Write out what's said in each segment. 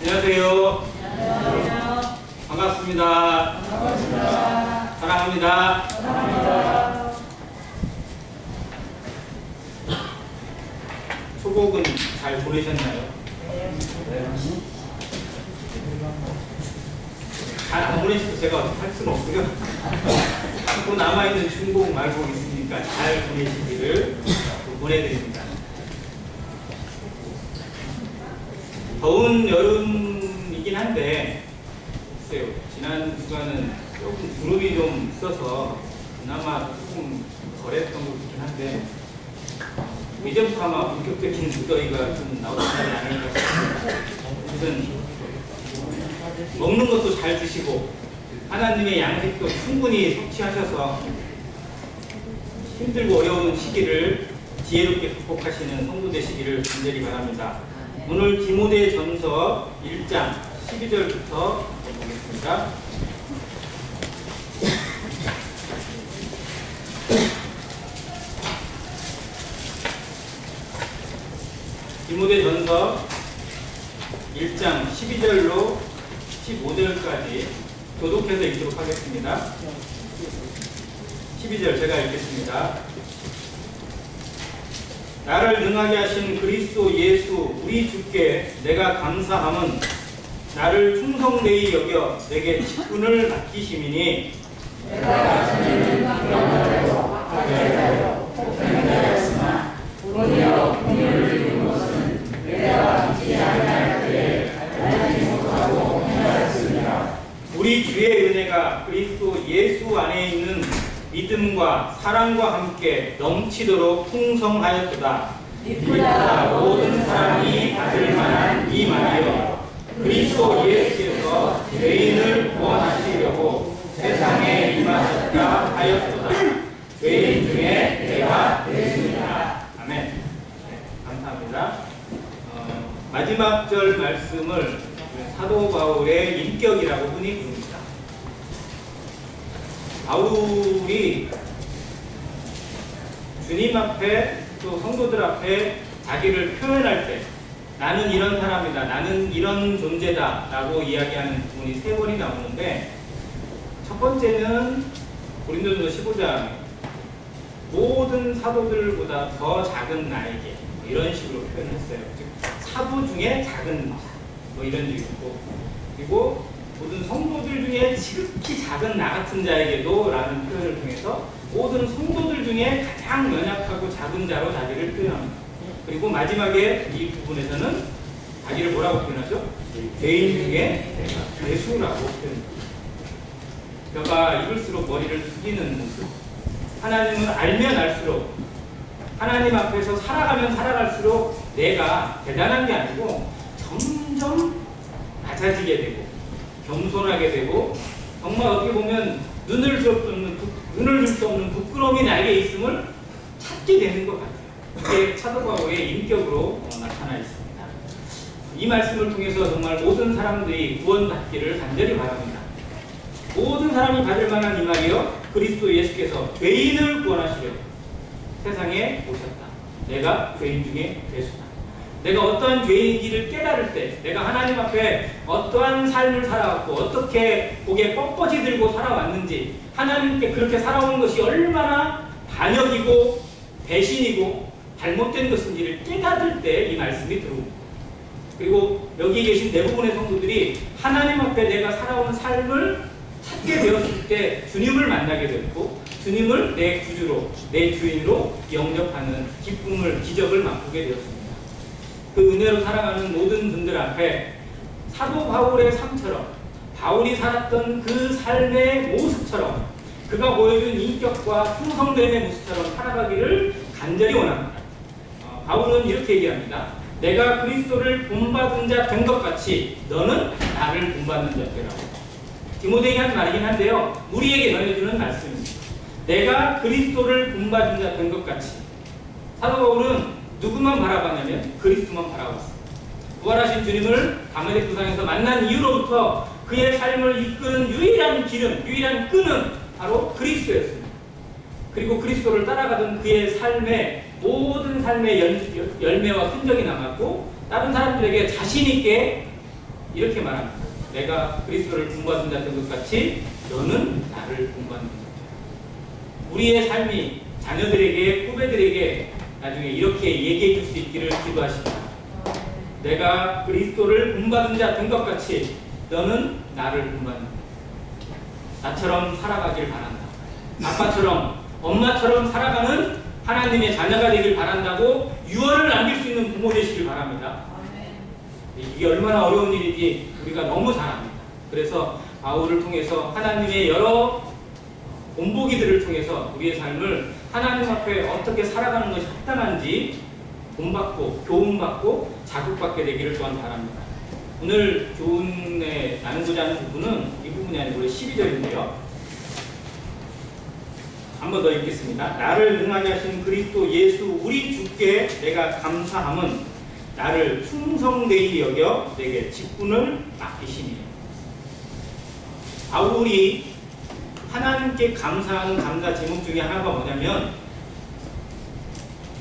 안녕하세요. 안녕하세요. 반갑습니다. 반갑습니다. 사랑합니다. 사랑합니다. 초복은 잘 보내셨나요? 네. 잘 안 보내셔도 제가 어떻게 할 수는 없고요. 또 남아있는 중복 말복 있으니까 잘 보내시기를 보내드립니다. 더운 여름이긴 한데 글쎄요, 지난 주간은 조금 구름이 좀 있어서 그나마 조금 덜했던 것 같긴 한데 이제부터 아마 본격적인 무더위가 좀 나오지 않을까 싶습니다. 아무튼 먹는 것도 잘 드시고 하나님의 양식도 충분히 섭취하셔서 힘들고 어려운 시기를 지혜롭게 극복하시는 성도 되시기를 간절히 바랍니다. 오늘 디모데전서 1장 12절부터 보겠습니다. 디모데전서 1장 12절로 15절까지 교독해서 읽도록 하겠습니다. 12절 제가 읽겠습니다. 나를 능하게 하신 그리스도 예수 우리 주께 내가 감사함은 나를 충성되이 여겨 내게 직분을 맡기심이니 내가 자네는 강력하여 박해자여 폭행자였으나 도리어 공의를 이룬 것은 내가 믿지 아니할 때에 알지 못하고 행하였습니다. 우리 주의 은혜가 그리스도 예수 안에 있는 믿음과 사랑과 함께 넘치도록 풍성하였도다. 이보다 모든 사람이 받을 만한 이 말이여 그리스도 예수께서 죄인을 구원하시려고 세상에 임하셨다 하였도다. 죄인 중에 내가 되었습니다. 아멘. 네, 감사합니다. 마지막 절 말씀을 사도 바울의 인격이라고 흔히 부릅니다. 바울이 주님 앞에 또 성도들 앞에 자기를 표현할 때 나는 이런 사람이다, 나는 이런 존재다 라고 이야기하는 부분이 세 번이 나오는데 첫 번째는 고린도전서 15장 모든 사도들보다 더 작은 나에게 이런 식으로 표현했어요. 즉 사도 중에 작은 뭐 이런 적이 있고, 그리고 모든 성도들 중에 지극히 작은 나 같은 자에게도 라는 표현을 통해서 모든 성도들 중에 가장 연약하고 작은 자로 자기를 표현합니다. 그리고 마지막에 이 부분에서는 자기를 뭐라고 표현하죠? 죄인 중에 괴수라고 표현합니다. 뼈가 익을수록 머리를 숙이는 모습. 하나님은 알면 알수록 하나님 앞에서 살아가면 살아갈수록 내가 대단한 게 아니고 점점 낮아지게 되고 겸손하게 되고 정말 어떻게 보면 눈을 줄 수 없는 부끄러움이 나에게 있음을 찾게 되는 것 같아요. 그게 사도 바울의 인격으로 나타나 있습니다. 이 말씀을 통해서 정말 모든 사람들이 구원받기를 간절히 바랍니다. 모든 사람이 받을 만한 이 말이요 그리스도 예수께서 죄인을 구원하시려고 세상에 오셨다. 내가 죄인 중에 괴수다. 내가 어떠한 죄인인지를 깨달을 때 내가 하나님 앞에 어떠한 삶을 살아왔고 어떻게 고개 뻣뻣이 들고 살아왔는지 하나님께 그렇게 살아온 것이 얼마나 반역이고 배신이고 잘못된 것인지를 깨닫을 때 이 말씀이 들어옵니다. 그리고 여기 계신 대부분의 성도들이 하나님 앞에 내가 살아온 삶을 찾게 되었을 때 주님을 만나게 되었고 주님을 내 구주로 내 주인으로 영접하는 기쁨을 기적을 맛보게 되었습니다. 그 은혜로 살아가는 모든 분들 앞에 사도 바울의 삶처럼 바울이 살았던 그 삶의 모습처럼 그가 보여준 인격과 충성됨의 모습처럼 살아가기를 간절히 원합니다. 바울은 이렇게 얘기합니다. 내가 그리스도를 본받은 자 된 것 같이 너는 나를 본받는 자 되라고. 디모데에게 한 말이긴 한데요. 우리에게 전해주는 말씀입니다. 내가 그리스도를 본받은 자 된 것 같이. 사도 바울은 누구만 바라봤냐면 그리스도만 바라봤습니다. 부활하신 주님을 가메데 부상에서 만난 이후로부터 그의 삶을 이끄는 유일한 기름, 유일한 끈은 바로 그리스도였습니다. 그리고 그리스도를 따라가던 그의 삶에 모든 삶의 열매와 흔적이 남았고 다른 사람들에게 자신 있게 이렇게 말합니다. 내가 그리스도를 본받은 자된 것 같이 너는 나를 본받는 자다. 우리의 삶이 자녀들에게, 후배들에게 나중에 이렇게 얘기해 줄 수 있기를 기도하십니다. 내가 그리스도를 본받은 자 된 것 같이 너는 나를 본받는 자다. 나처럼 살아가길 바란다. 아빠처럼, 엄마처럼 살아가는 하나님의 자녀가 되길 바란다고 유언을 남길 수 있는 부모 되시길 바랍니다. 이게 얼마나 어려운 일인지 우리가 너무 잘 압니다. 그래서 바울을 통해서 하나님의 여러 본보기들을 통해서 우리의 삶을 하나님 앞에 어떻게 살아가는 것이 합당한지 본받고 교훈받고 자극받게 되기를 또한 바랍니다. 오늘 교훈에 나누고자 하는 부분은 이 부분이 아니고 12절인데요. 한 번 더 읽겠습니다. 나를 능하게 하신 그리스도 예수 우리 주께 내가 감사함은 나를 충성되이 여겨 내게 직분을 맡기시니. 바울이 하나님께 감사하는 감사 제목 중에 하나가 뭐냐면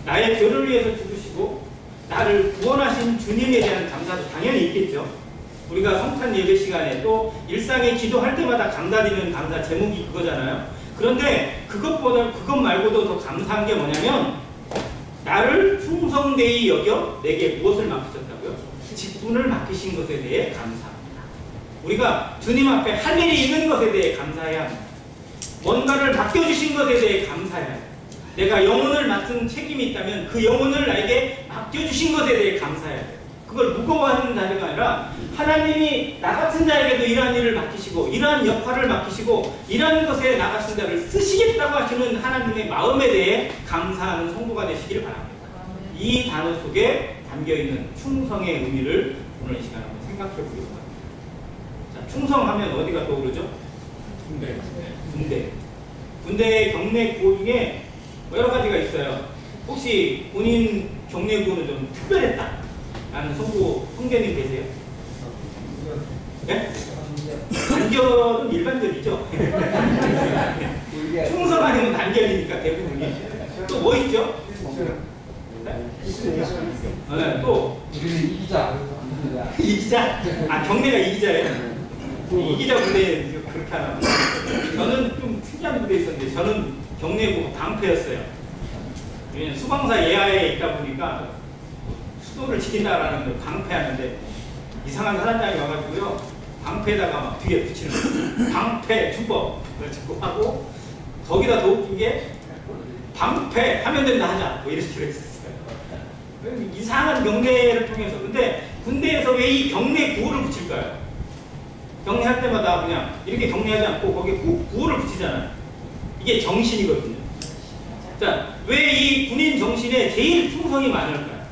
나의 죄를 위해서 죽으시고 나를 구원하신 주님에 대한 감사도 당연히 있겠죠. 우리가 성탄 예배 시간에 또 일상에 기도할 때마다 감사드리는 감사 제목이 그거잖아요. 그런데 그것 말고도 더 감사한 게 뭐냐면 나를 충성되이 여겨 내게 무엇을 맡기셨다고요? 직분을 맡기신 것에 대해 감사합니다. 우리가 주님 앞에 할 일이 있는 것에 대해 감사해야 합니다. 뭔가를 맡겨주신 것에 대해 감사해야 합니다. 내가 영혼을 맡은 책임이 있다면 그 영혼을 나에게 맡겨주신 것에 대해 감사해야 돼요. 그걸 무거워하는 자리가 아니라 하나님이 나 같은 자에게도 이러한 일을 맡기시고 이러한 역할을 맡기시고 이러한 것에 나 같은 자를 쓰시겠다고 하시는 하나님의 마음에 대해 감사하는 성도가 되시길 바랍니다. 이 단어 속에 담겨있는 충성의 의미를 오늘 이 시간에 한번 생각해 보려고 합니다. 자, 충성하면 어디가 떠오르죠? 군대 경례 구호 중에 여러 가지가 있어요. 혹시 본인 경례 구호는 좀 특별했다 라는 성도님 계세요? 네? 단결은 일반적이죠. 충성 아니면 단결이니까 대부분이. 또 뭐 있죠? 네, 또 이기자. 아, 경례가 이기자예요? 이기자 군대 그렇게 하나. 저는 좀 특이한 군대에 있었는데 저는 경례고 방패였어요. 왜냐면 수방사 예하에 있다 보니까 수도를 지킨다라는 걸 방패하는데 이상한 사단장이 와가지고요 방패에다가 막 뒤에 붙이는 거예요. 방패 주법 그걸 짓고 하고 거기다 더 웃긴 게 방패 하면 된다 하자 뭐 이런 식으로 했었어요. 이상한 경례를 통해서. 근데 군대에서 왜 이 경례 구호를 붙일까요? 경례할 때마다 그냥 이렇게 경례하지 않고 거기에 꼭 구호를 붙이잖아요. 이게 정신이거든요. 자, 왜 이 군인 정신에 제일 충성이 많을까요?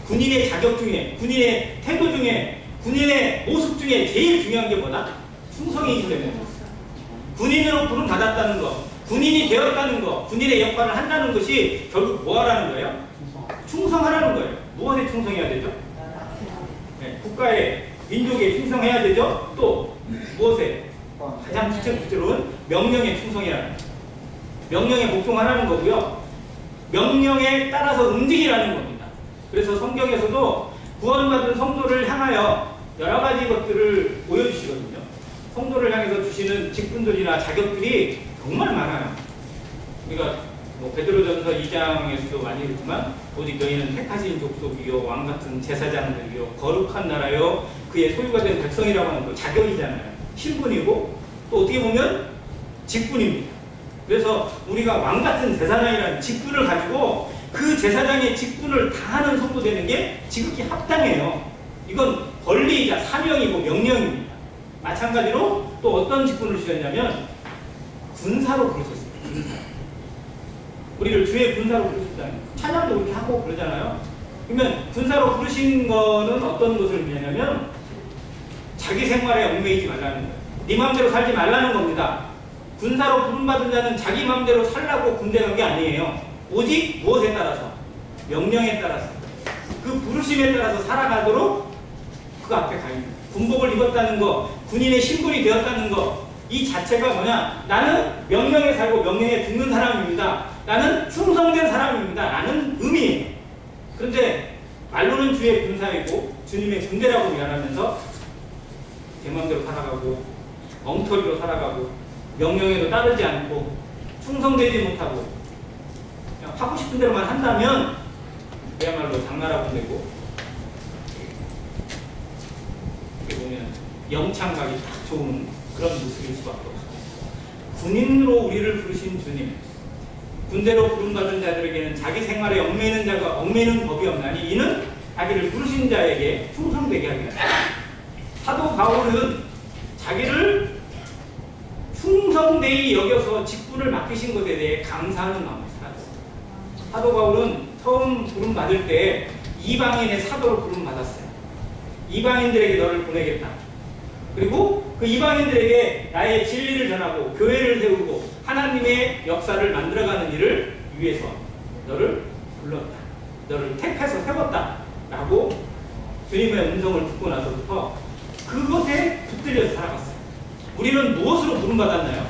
군인의 자격 중에, 군인의 태도 중에, 군인의 모습 중에 제일 중요한 게 뭐다? 충성이기 때문에. 군인으로 부름 받았다는 거, 군인이 되었다는 거, 군인의 역할을 한다는 것이 결국 뭐 하라는 거예요? 충성하라는 거예요. 무엇에 충성해야 되죠? 네, 국가에, 민족에 충성해야 되죠? 또 무엇에? 가장 구체적으로는 명령에 충성해야 합니다. 명령에 복종하라는 거고요. 명령에 따라서 움직이라는 겁니다. 그래서 성경에서도 구원받은 성도를 향하여 여러 가지 것들을 보여주시거든요. 성도를 향해서 주시는 직분들이나 자격들이 정말 많아요. 그러니까 뭐 베드로전서 2장에서도 많이 그랬지만 오직 너희는 택하신 족속이요 왕같은 제사장들이요 거룩한 나라요 그의 소유가 된 백성이라고 하는 거 자격이잖아요. 신분이고 또 어떻게 보면 직분입니다. 그래서 우리가 왕같은 제사장이라는 직분을 가지고 그 제사장의 직분을 다하는 성도 되는 게 지극히 합당해요. 이건 권리이자 사명이고 명령입니다. 마찬가지로 또 어떤 직분을 주셨냐면 군사로 부르셨습니다. 군사. 우리를 주의 군사로 부르셨다는 찬양도 그렇게 하고 그러잖아요. 그러면 군사로 부르신 거는 어떤 것을 의미하냐면 자기 생활에 얽매이지 말라는 거예요. 네 마음대로 살지 말라는 겁니다. 군사로 부름받은 자는 자기 마음대로 살라고 군대 간 게 아니에요. 오직 무엇에 따라서? 명령에 따라서. 그 부르심에 따라서 살아가도록 그 앞에 가 있는 군복을 입었다는 거, 군인의 신분이 되었다는 거, 이 자체가 뭐냐? 나는 명령에 살고 명령에 죽는 사람입니다. 나는 충성된 사람입니다. 라는 의미예요. 그런데 말로는 주의 군사이고 주님의 군대라고 말하면서 제 마음대로 살아가고 엉터리로 살아가고 명령에도 따르지 않고 충성되지 못하고 그냥 하고 싶은 대로만 한다면 그야말로 당나라 군대고, 이렇게 보면 영창 가기 딱 좋은 그런 모습일 수밖에 없습니다. 군인으로 우리를 부르신 주님, 군대로 부름받은 자들에게는 자기 생활에 얽매이는 법이 없나니 이는 자기를 부르신 자에게 충성되게 하겠다. 사도 바울은 자기를 충성되이 여겨서 직분을 맡기신 것에 대해 감사하는 마음을 살았어요. 사도 바울은 처음 부름받을 때 이방인의 사도로 부름받았어요. 이방인들에게 너를 보내겠다. 그리고 그 이방인들에게 나의 진리를 전하고 교회를 세우고 하나님의 역사를 만들어가는 일을 위해서 너를 불렀다. 너를 택해서 세웠다. 라고 주님의 음성을 듣고 나서부터 그것에 붙들려서 살아갔어요. 우리는 무엇으로 부름받았나요?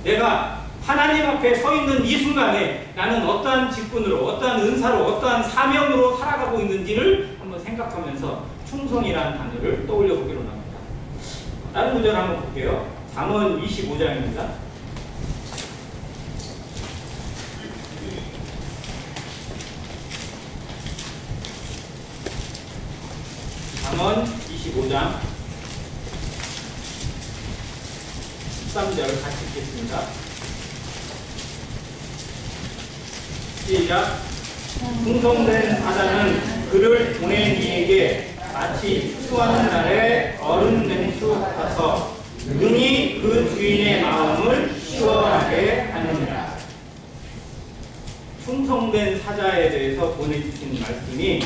내가 하나님 앞에 서 있는 이 순간에 나는 어떠한 직분으로, 어떠한 은사로, 어떠한 사명으로 살아가고 있는지를 한번 생각하면서 충성이라는 단어를 떠올려 보기로 합니다. 다른 구절 한번 볼게요. 잠언 25장입니다. 잠언 25장 13절 같이 읽겠습니다. 시작. 충성된 사자는 그를 보낸 이에게 마치 추수하는 날에 얼음 냉수 같아서 능히 그 주인의 마음을 시원하게 하느니라. 충성된 사자에 대해서 보내주신 말씀이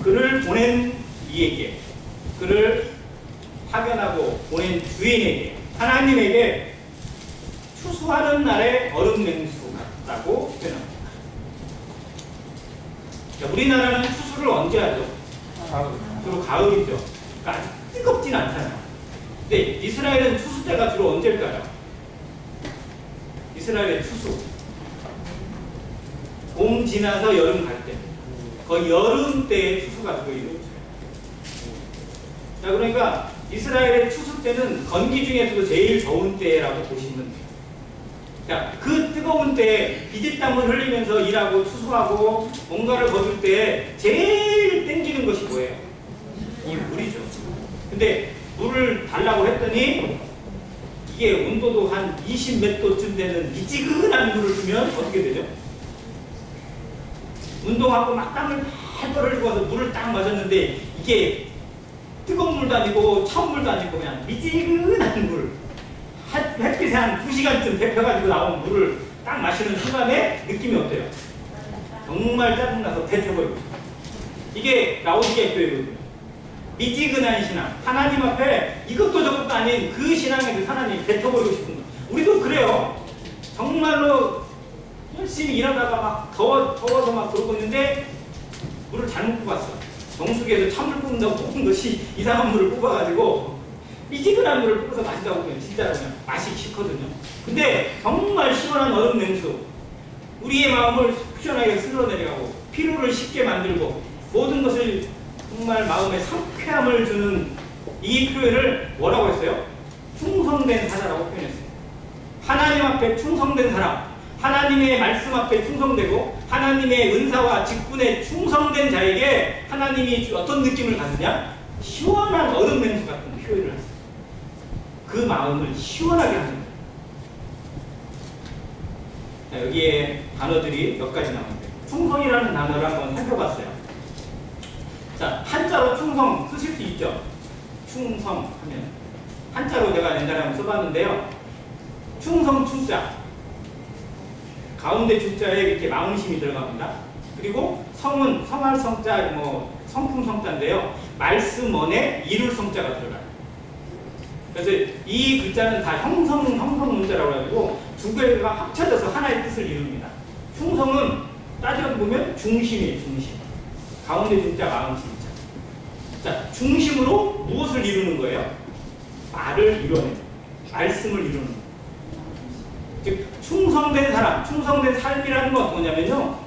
그를 보낸 이에게, 그를 파견하고 보낸 주인에게, 하나님에게 추수하는 날에 얼음 냉수 같다고 표현합니다. 우리나라는 추수를 언제 하죠? 주로 가을이죠. 그러니까 뜨겁진 않잖아요. 근데 이스라엘은 추수 때가 주로 언제일까요? 이스라엘의 추수. 봄 지나서 여름 갈 때. 거의 여름 때의 추수가 주로 이루어져요. 자, 그러니까 이스라엘의 추수 때는 건기 중에서도 제일 더운 때라고 보시면 돼요. 자, 그 뜨거운 때에 비짓땀을 흘리면서 일하고 추수하고 뭔가를 거둘 때 제일 땡기는 것이 뭐예요? 물이죠. 근데 물을 달라고 했더니 이게 온도도 한 20 몇 도쯤 되는 미지근한 물을 주면 어떻게 되죠? 운동하고 막 땀을 팔팔 흘리고 와서 물을 딱 마셨는데 이게 뜨거운 물도 아니고 차운 물도 아니고 그냥 미지근한 물, 햇빛에 한 2시간쯤 데펴가지고 나온 물을 딱 마시는 순간에 느낌이 어때요? 정말 짜증나서 데펴버리고 싶어요. 이게 라오디게 교회거든요. 미지근한 신앙, 하나님 앞에 이것도 저것도 아닌 그 신앙에 그 하나님 뱉어버리고 싶은 거. 우리도 그래요. 정말로 열심히 일하다가 막 더워서 막 그러고 있는데 물을 잘못 뽑았어. 정수기에서 찬물 뽑는다고 뽑은 것이 이상한 물을 뽑아가지고 미지근한 물을 뽑아서 마시다고 보면 진짜 그냥 맛이 싫거든요. 근데 정말 시원한 얼음 냉수, 우리의 마음을 시원하게 쓸어내려가고 피로를 쉽게 만들고 모든 것을 정말 마음에 상쾌함을 주는 이 표현을 뭐라고 했어요? 충성된 사자라고 표현했어요. 하나님 앞에 충성된 사람, 하나님의 말씀 앞에 충성되고 하나님의 은사와 직분에 충성된 자에게 하나님이 어떤 느낌을 갖느냐? 시원한 얼음 냉수 같은 표현을 했어요. 그 마음을 시원하게 하는 거예요. 자, 여기에 단어들이 몇 가지 나오는데 충성이라는 단어를 한번 살펴봤어요. 자, 한자로 충성 쓰실 수 있죠? 충성 하면 한자로 제가 옛날에 한번 써봤는데요. 충성 충자 가운데 주자에 이렇게 마음심이 들어갑니다. 그리고 성은 성할 성자, 뭐 성품 성자인데요. 말씀원에 이룰 성자가 들어가요. 그래서 이 글자는 다 형성 문자라고 해가지고 두 개가 합쳐져서 하나의 뜻을 이룹니다. 충성은 따져보면 중심이에요. 중심. 가운데 주자, 마음심자. 자, 중심으로 무엇을 이루는 거예요? 말을 이뤄내는, 말씀을 이루는 거예요. 즉 충성된 사람, 충성된 삶이라는 건 뭐냐면요,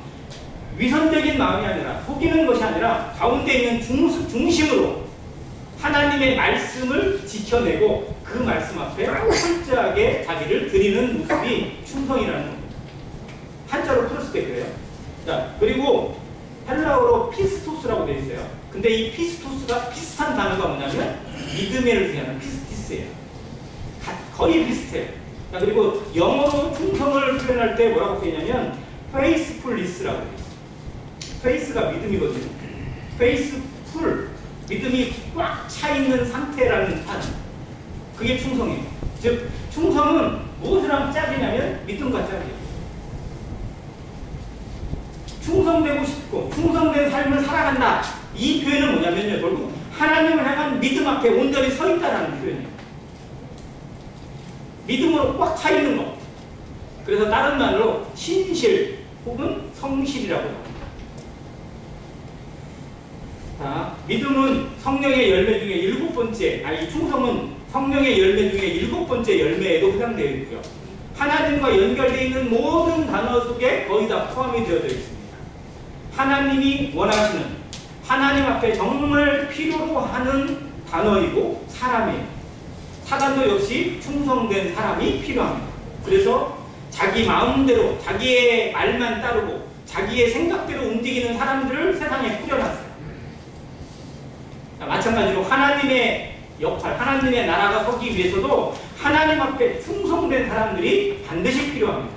위선적인 마음이 아니라, 속이는 것이 아니라 가운데 있는 중심으로 하나님의 말씀을 지켜내고 그 말씀 앞에 철저하게 자기를 드리는 모습이 충성이라는 겁니다. 한자로 풀을 수도 있고요. 자, 그리고 헬라어로 피스토스라고 되어 있어요. 근데 이 피스토스가 비슷한 단어가 뭐냐면 믿음을 의미하는 피스티스예요. 거의 비슷해요. 자, 그리고 영어로 충성을 표현할 때 뭐라고 쓰이냐면 faithfulness라고 되어 있어요. faith가 믿음이거든요. faithful, 믿음이 꽉 차 있는 상태라는 단어. 그게 충성이에요. 즉 충성은 무엇이랑 짝이냐면 믿음과 짝이에요. 충성되고 싶고 충성된 삶을 살아간다. 이 표현은 뭐냐면요, 결국 하나님을 향한 믿음 앞에 온전히 서 있다라는 표현이에요. 믿음으로 꽉 차 있는 것. 그래서 다른 말로 신실 혹은 성실이라고 합니다. 자, 믿음은 성령의 열매 중에 7번째, 이 충성은 성령의 열매 중에 7번째 열매에도 해당되어 있고요. 하나님과 연결되어 있는 모든 단어 속에 거의 다 포함이 되어져 있습니다. 하나님이 원하시는, 하나님 앞에 정말 필요로 하는 단어이고 사람이에요. 사단도 역시 충성된 사람이 필요합니다. 그래서 자기 마음대로 자기의 말만 따르고 자기의 생각대로 움직이는 사람들을 세상에 뿌려놨어요. 마찬가지로 하나님의 역할, 하나님의 나라가 서기 위해서도 하나님 앞에 충성된 사람들이 반드시 필요합니다.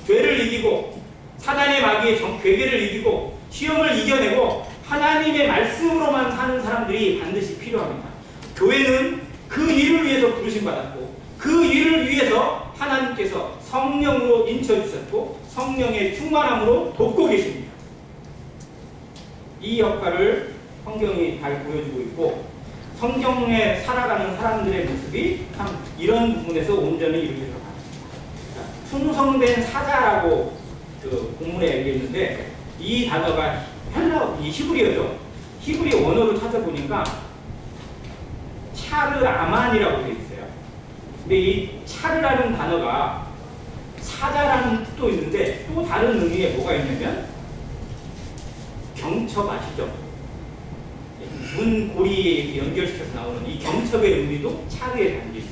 죄를 이기고 사단의 마귀의 괴계를 이기고 시험을 이겨내고 하나님의 말씀으로만 사는 사람들이 반드시 필요합니다. 교회는 그 일을 위해서 부르심받았고 그 일을 위해서 하나님께서 성령으로 인쳐주셨고 성령의 충만함으로 돕고 계십니다. 이 역할을 성경이 잘 보여주고 있고 성경에 살아가는 사람들의 모습이 참 이런 부분에서 온전히 이루어져 갑니다. 충성된 사자라고 그 본문에 얘기했는데 이 단어가 이 히브리어죠. 히브리 원어로 찾아보니까 차르아만이라고 되어 있어요. 근데 이 차르라는 단어가 사자라는 뜻도 있는데 또 다른 의미에 뭐가 있냐면 경첩 아시죠? 문고리에 연결시켜서 나오는 이 경첩의 의미도 차르에 담겨 있어요.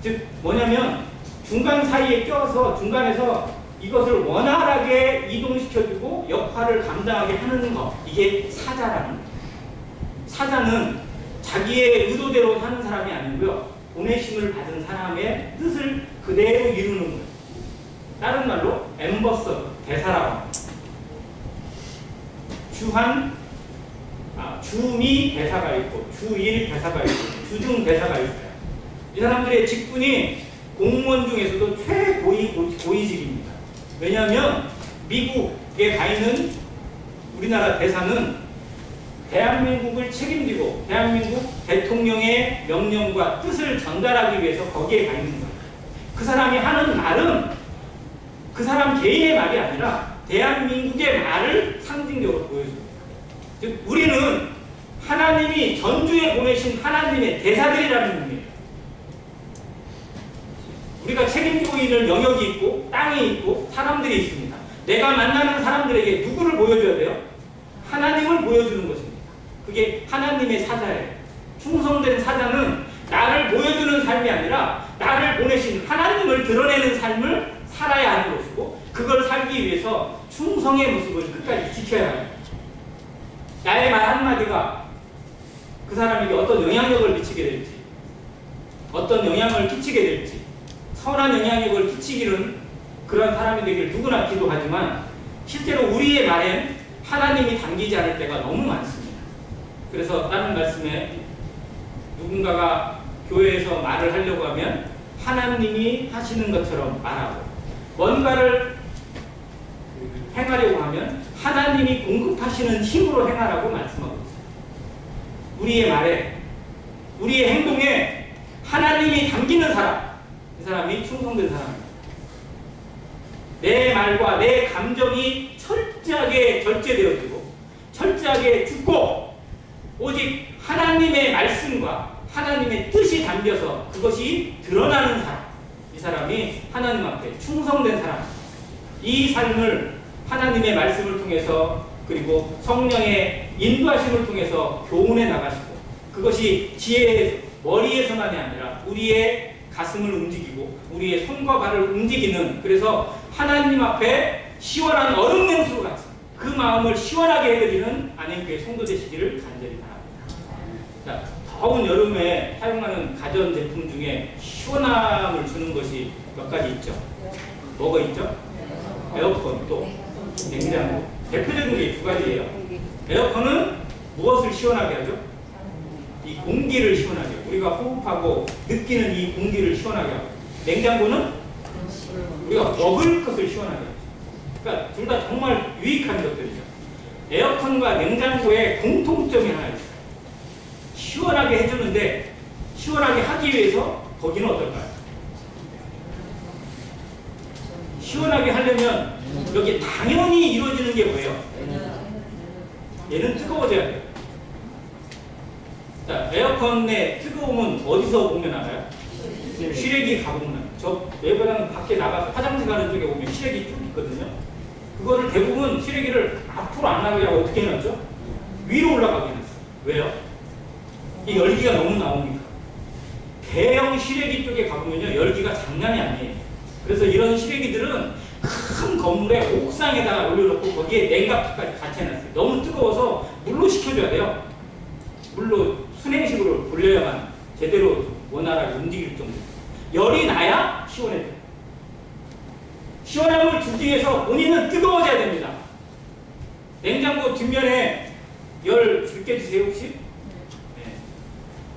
즉 뭐냐면 중간 사이에 껴서 중간에서 이것을 원활하게 이동시켜주고 역할을 감당하게 하는 것, 이게 사자라는 거예요. 사자는 자기의 의도대로 하는 사람이 아니고요, 보내심을 받은 사람의 뜻을 그대로 이루는 거예요. 다른 말로 엠버서, 대사라고 합니다. 주미 대사가 있고 주일 대사가 있고 주중 대사가 있어요. 이 사람들의 직분이 공무원 중에서도 최고위직입니다. 왜냐하면 미국에 가 있는 우리나라 대사는 대한민국을 책임지고 대한민국 대통령의 명령과 뜻을 전달하기 위해서 거기에 가 있는 거예요. 그 사람이 하는 말은 그 사람 개인의 말이 아니라 대한민국의 말을 상징적으로 보여줍니다. 즉 우리는 하나님이 전주에 보내신 하나님의 대사들이라는 의미예요. 우리가 책임지고 있는 영역이 있고 땅이 있고 사람들이 있습니다. 내가 만나는 사람들에게 누구를 보여줘야 돼요? 하나님을 보여주는 것입니다. 그게 하나님의 사자예요. 충성된 사자는 나를 보여주는 삶이 아니라 나를 보내신 하나님을 드러내는 삶을 살아야 하는 것이고 그걸 살기 위해서 충성의 모습을 끝까지 지켜야 합니다. 나의 말 한마디가 그 사람에게 어떤 영향력을 미치게 될지, 어떤 영향을 끼치게 될지, 선한 영향력을 끼치기는 그런 사람이 되길 누구나 기도하지만 실제로 우리의 말엔 하나님이 담기지 않을 때가 너무 많습니다. 그래서 다른 말씀에 누군가가 교회에서 말을 하려고 하면 하나님이 하시는 것처럼 말하고 뭔가를 행하려고 하면 하나님이 공급하시는 힘으로 행하라고 말씀하고 있어요. 우리의 말에, 우리의 행동에 하나님이 담기는 사람, 이 사람이 충성된 사람입니다. 내 말과 내 감정이 철저하게 절제되어지고 철저하게 듣고 오직 하나님의 말씀과 하나님의 뜻이 담겨서 그것이 드러나는 사람, 이 사람이 하나님 앞에 충성된 사람, 이 삶을 하나님의 말씀을 통해서 그리고 성령의 인도하심을 통해서 교훈해 나가시고 그것이 지혜의 머리에서만이 아니라 우리의 가슴을 움직이고 우리의 손과 발을 움직이는 그래서 하나님 앞에 시원한 얼음 냉수 같은 그 마음을 시원하게 해드리는 안행교회 성도 되시기를 간절히 바랍니다. 자, 더운 여름에 사용하는 가전제품 중에 시원함을 주는 것이 몇 가지 있죠. 뭐가 있죠? 에어컨 또 냉장고. 대표적인 게 두 가지예요. 에어컨은 무엇을 시원하게 하죠? 이 공기를 시원하게 하고 우리가 호흡하고 느끼는 이 공기를 시원하게 하고 냉장고는 우리가 먹을 것을 시원하게 하죠. 그러니까 둘 다 정말 유익한 것들이죠. 에어컨과 냉장고의 공통점이 하나 있어요. 시원하게 해주는데 시원하게 하기 위해서 거기는 어떨까요? 시원하게 하려면 여기 당연히 이루어지는 게 뭐예요? 얘는 뜨거워져야 돼요. 자, 에어컨의 뜨거움은 어디서 보면 알아요? 실외기 가보면 저 외부랑 밖에 나가서 화장실 가는 쪽에 보면 실외기 쭉 있거든요. 그거를 대부분 실외기를 앞으로 안 나가게 하고 어떻게 해놨죠? 위로 올라가게 해놨어요. 왜요? 이 열기가 너무 나오니까. 대형 실외기 쪽에 가보면요 열기가 장난이 아니에요. 그래서 이런 실외기들은 큰 건물에 옥상에다가 올려놓고 거기에 냉각기까지 같이 해놨어요. 너무 뜨거워서 물로 식혀줘야 돼요. 물로 순행식으로 돌려야만 제대로 원활하게 움직일 정도. 열이 나야 시원해져요. 시원함을 주기 위해서 본인은 뜨거워져야 됩니다. 냉장고 뒷면에 열 줄게 주세요 혹시? 네.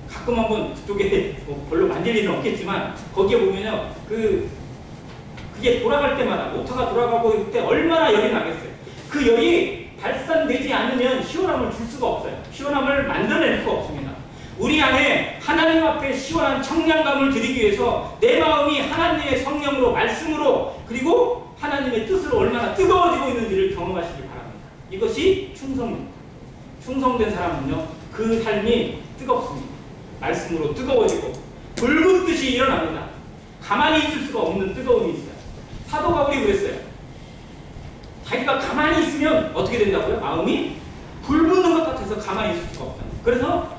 가끔 한번 그쪽에 뭐 별로 만질 일은 없겠지만 거기에 보면요 그게 돌아갈 때마다 모터가 돌아가고 있을 때 얼마나 열이 나겠어요. 그 열이 발산되지 않으면 시원함을 줄 수가 없어요. 시원함을 만들어낼 수가 없습니다. 우리 안에 하나님 앞에 시원한 청량감을 드리기 위해서 내 마음이 하나님의 성령으로 말씀으로 그리고 하나님의 뜻으로 얼마나 뜨거워지고 있는지를 경험하시기 바랍니다. 이것이 충성입니다. 충성된 사람은요 그 삶이 뜨겁습니다. 말씀으로 뜨거워지고 붉은 뜻이 일어납니다. 가만히 있을 수가 없는 뜨거움이 있어요. 사도 바울이 그랬어요. 자기가 가만히 있으면 어떻게 된다고요? 마음이 불붙는 것 같아서 가만히 있을 수가 없다. 그래서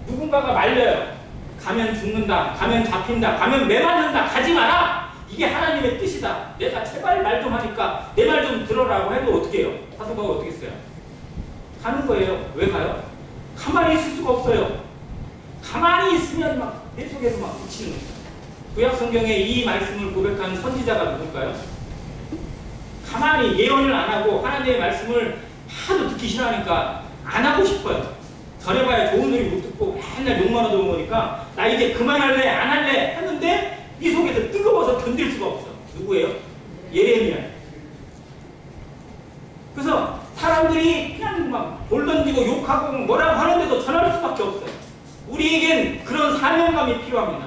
누군가가 말려요. 가면 죽는다. 가면 잡힌다. 가면 매맞는다. 가지 마라. 이게 하나님의 뜻이다. 내가 제발 말 좀 하니까 내 말 좀 들어라고 해도 어떻게 해요? 사도 바울 어떻게 했어요? 가는 거예요. 왜 가요? 가만히 있을 수가 없어요. 가만히 있으면 막 내 속에서 막 미치는 거예요. 구약 성경에 이 말씀을 고백한 선지자가 누굴까요? 가만히 예언을 안 하고 하나님의 말씀을 하도 듣기 싫어하니까 안 하고 싶어요. 전해봐야 좋은 소리 못 듣고 맨날 욕만 얻어 먹으니까 나 이제 그만할래 안 할래 했는데 이 속에서 뜨거워서 견딜 수가 없어. 누구예요? 예레미야. 그래서 사람들이 그냥 막 돌 던지고 욕하고 뭐라고 하는데도 전할 수밖에 없어요. 우리에겐 그런 사명감이 필요합니다.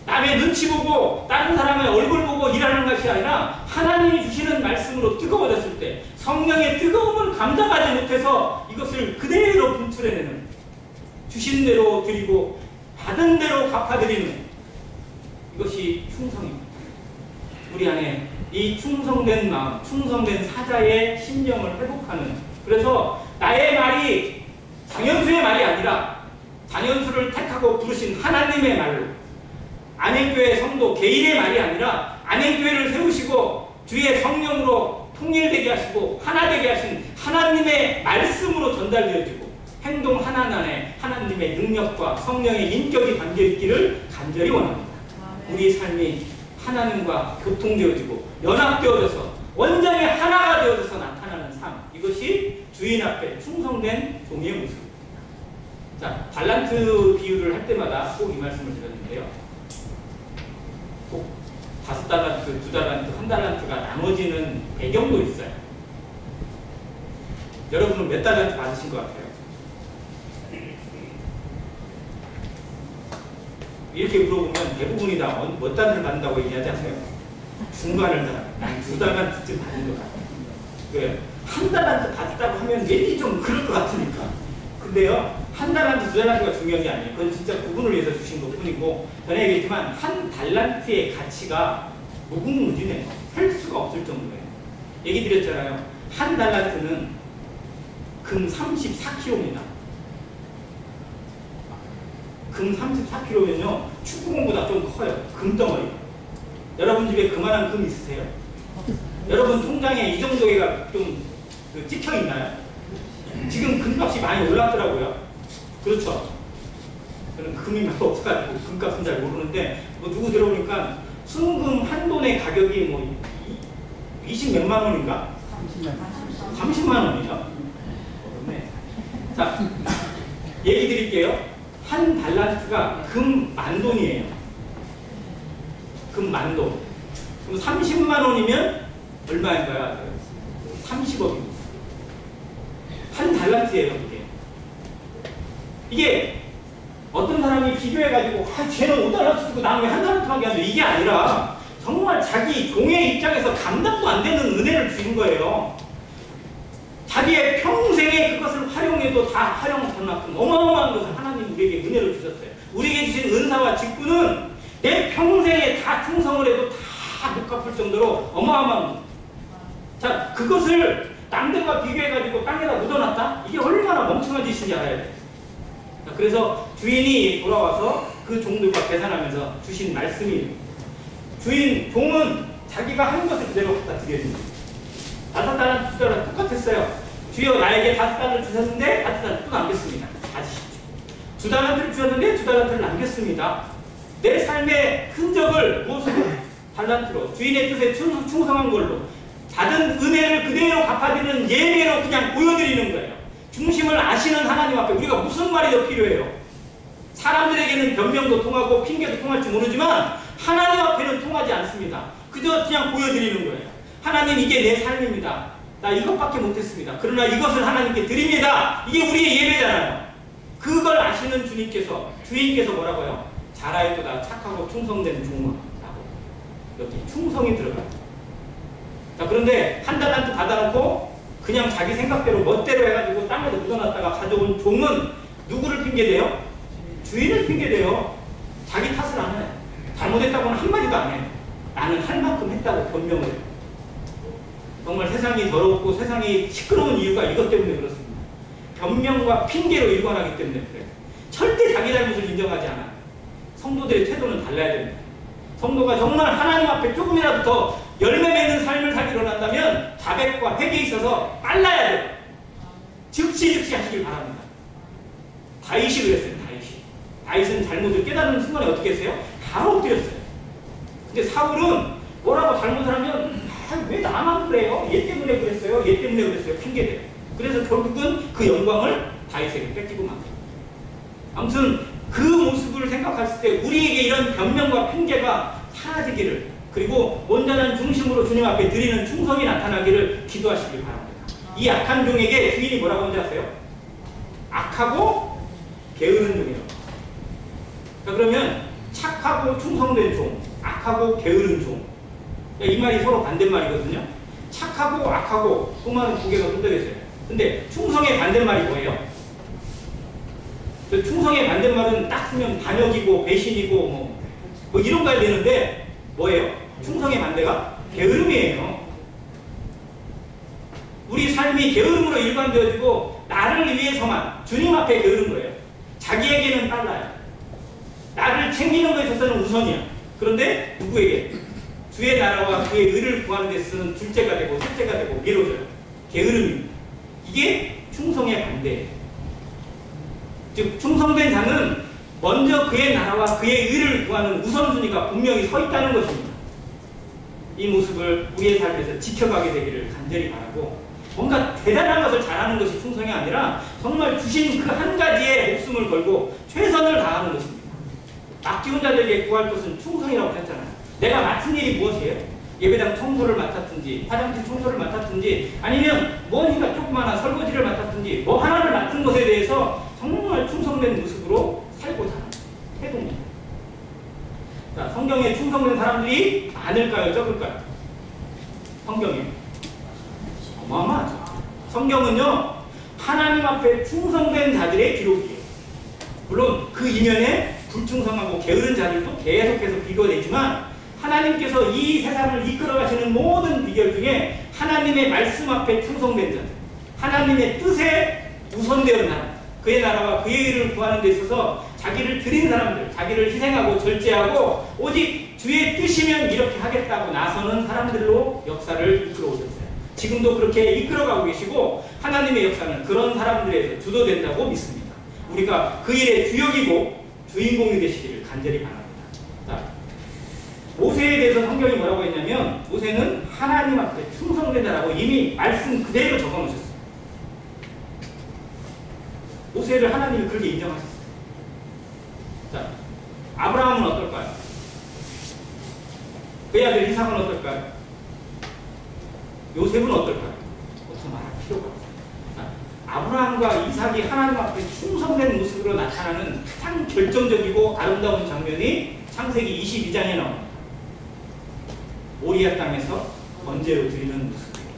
남의 눈치 보고 다른 사람의 얼굴 보고 일하는 것이 아니라 하나님이 주시는 말씀으로 뜨거워졌을 때 성령의 뜨거움을 감당하지 못해서 이것을 그대로 분출해내는 주신 대로 드리고 받은 대로 갚아드리는 이것이 충성입니다. 우리 안에 이 충성된 마음, 충성된 사자의 심령을 회복하는 그래서 나의 말이 장현수의 말이 아니라 장현수를 택하고 부르신 하나님의 말로 안행교회 성도 개인의 말이 아니라 안행교회를 세우시고 주의 성령으로 통일되게 하시고 하나 되게 하신 하나님의 말씀으로 전달되어지고 행동 하나하나에 하나님의 능력과 성령의 인격이 담겨있기를 간절히 원합니다. 우리 삶이 하나님과 교통되어지고 연합되어져서 원장이 하나가 되어져서 나타나는 삶 이것이 주인 앞에 충성된 종의 모습입니다. 자, 달란트 비유를 할 때마다 꼭 이 말씀을 드렸는데요. 꼭 5달란트, 2달란트, 1달란트가 나눠지는 배경도 있어요. 여러분은 몇 달란트 받으신 것 같아요? 이렇게 물어보면 대부분이 다 몇 달을 받는다고 얘기하지 않아요? 중간을 다, 난 2달란트쯤 받은 것 같아요. 왜? 1달란트 받았다고 하면 왠지 좀 그럴 것 같으니까. 근데요, 1달란트, 2달란트가 중요한 게 아니에요. 그건 진짜 구분을 위해서 주신 것 뿐이고, 전에 얘기했지만 1달란트의 가치가 무궁무진해요. 셀 수가 없을 정도예요. 얘기 드렸잖아요. 한 달란트는 금 34kg입니다. 금 34kg면요 축구공보다 좀 커요. 금덩어리. 여러분 집에 그만한 금 있으세요? 여러분 통장에 이 정도가 좀 찍혀 있나요? 지금 금값이 많이 올랐더라고요. 그렇죠? 저는 금이 별로 없어가지고 금값은 잘 모르는데 뭐 누구 들어보니까 순금 한 돈의 가격이 뭐 20 몇만 원인가? 30만 원이요? 네. 자, 얘기 드릴게요. 한 달란트가 금 10,000돈이에요. 금 10,000돈. 그럼 30만 원이면 얼마인가요? 30억입니다. 한 달란트예요, 이게 어떤 사람이 비교해가지고 쟤는 5달란트 쓰고 나는 왜 한 달란트밖에 안 돼? 이게 아니라 정말 자기 종의 입장에서 감당도 안 되는 은혜를 주신 거예요. 자기의 평생에 그것을 활용해도 다 활용할 만큼 어마어마한 것을 하나님 우리에게 은혜를 주셨어요. 우리에게 주신 은사와 직분은 내 평생에 다 충성을 해도 다 못 갚을 정도로 어마어마한 것. 자, 그것을 남들과 비교해가지고 땅에다 묻어놨다? 이게 얼마나 멍청한 짓인지 알아야 돼. 자, 그래서 주인이 돌아와서 그 종들과 계산하면서 주신 말씀이 종은 자기가 한 것을 그대로 갖다 드려야 됩니다. 5달란트, 2달란트 똑같았어요. 주여 나에게 5달란트를 주셨는데 5달란트 또 남겼습니다. 가지십시오. 2달란트를 주셨는데 2달란트를 남겼습니다. 내 삶의 흔적을 무엇으로? 달란트로. 주인의 뜻에 충성한 걸로. 받은 은혜를 그대로 갚아드리는 예배로 그냥 보여드리는 거예요. 중심을 아시는 하나님 앞에 우리가 무슨 말이 더 필요해요? 사람들에게는 변명도 통하고 핑계도 통할지 모르지만 하나님 앞에는 통하지 않습니다. 그저 그냥 보여드리는 거예요. 하나님 이게 내 삶입니다. 나 이것밖에 못했습니다. 그러나 이것을 하나님께 드립니다. 이게 우리의 예배잖아요. 그걸 아시는 주인께서 뭐라고요? 잘하였도다 착하고 충성된 종아. 여기 충성이 들어가요. 자, 그런데 한 달란트 받아놓고 그냥 자기 생각대로 멋대로 해가지고 땅에다 묻어놨다가 가져온 종은 누구를 핑계대요? 주인을 핑계대요. 자기 탓을 안 해요. 잘못했다고는 한마디도 안 해요. 나는 할 만큼 했다고 변명을 해요. 정말 세상이 더럽고 세상이 시끄러운 이유가 이것 때문에 그렇습니다. 변명과 핑계로 일관하기 때문에 그래요. 절대 자기 잘못을 인정하지 않아요. 성도들의 태도는 달라야 됩니다. 성도가 정말 하나님 앞에 조금이라도 더 열매 맺는 삶을 살기로 한다면 자백과 회개에 있어서 빨라야 돼요. 즉시 하시길 바랍니다. 다윗이 그랬어요. 다윗은 잘못을 깨닫는 순간에 어떻게 했어요? 바로 엎드렸어요. 근데 사울은 뭐라고 잘못을 하면 왜 나만 그래요? 얘 때문에 그랬어요. 얘 때문에 그랬어요. 핑계대요. 그래서 결국은 그 영광을 다윗에게 뺏기고 맙니다. 아무튼 그 모습을 생각했을 때 우리에게 이런 변명과 핑계가 사라지기를, 그리고 온전한 중심으로 주님 앞에 드리는 충성이 나타나기를 기도하시길 바랍니다. 이 악한 종에게 주인이 뭐라고 하는지 아세요? 악하고 게으른 종이라고. 자, 그러면 착하고 충성된 종, 악하고 게으른 종, 이 말이 서로 반대말이거든요. 착하고 악하고 수많은 두 개가 흔들렸어요. 근데 충성의 반대말이 뭐예요? 그 충성의 반대말은 딱 쓰면 반역이고 배신이고 뭐 이런 거 해야 되는데 뭐예요? 충성의 반대가 게으름이에요. 우리 삶이 게으름으로 일관되어지고 나를 위해서만 주님 앞에 게으른 거예요. 자기에게는 빨라요. 나를 챙기는 것에 있어서는 우선이야. 그런데 누구에게? 주의 나라와 그의 의를 구하는 데 쓰는 둘째가 되고 셋째가 되고 미뤄져요. 게으름입니다. 이게 충성의 반대예요. 즉 충성된 자는 먼저 그의 나라와 그의 의를 구하는 우선순위가 분명히 서 있다는 것입니다. 이 모습을 우리의 삶에서 지켜가게 되기를 간절히 바라고, 뭔가 대단한 것을 잘하는 것이 충성이 아니라 정말 주신 그 한 가지에 목숨을 걸고 최선을 다하는 것입니다. 맡기운 자들에게 구할 것은 충성이라고 했잖아요. 내가 맡은 일이 무엇이에요? 예배당 청소를 맡았든지 화장실 청소를 맡았든지 아니면 뭔가 조그마한 설거지를 맡았든지 뭐 하나를 맡은 것에 대해서 정말 충성된 모습으로 살고자 하는 태도입니다. 자, 성경에 충성된 사람들이 많을까요? 적을까요? 성경에 어마어마하죠. 성경은요 하나님 앞에 충성된 자들의 기록이에요. 물론 그 이면에 불충성하고 게으른 자들도 계속해서 비교되지만 하나님께서 이 세상을 이끌어 가시는 모든 비결 중에 하나님의 말씀 앞에 충성된 자들, 하나님의 뜻에 우선되는 사람, 그의 나라와 그의 의를 구하는 데 있어서 자기를 드린 사람들, 자기를 희생하고 절제하고 오직 주의 뜻이면 이렇게 하겠다고 나서는 사람들로 역사를 이끌어 오셨어요. 지금도 그렇게 이끌어가고 계시고 하나님의 역사는 그런 사람들에서 주도된다고 믿습니다. 우리가 그 일의 주역이고 주인공이 되시기를 간절히 바랍니다. 자, 모세에 대해서 성경이 뭐라고 했냐면 모세는 하나님 앞에 충성된다라고 이미 말씀 그대로 적어놓으셨어요. 모세를 하나님이 그렇게 인정하셨어요. 자, 아브라함은 어떨까요? 그의 아들 이삭은 어떨까요? 요셉은 어떨까요? 어떻게 말할 필요가 없어요. 아브라함과 이삭이 하나님 앞에 충성된 모습으로 나타나는 가장 결정적이고 아름다운 장면이 창세기 22장에 나옵니다. 모리아 땅에서 번제로 드리는 모습이에요.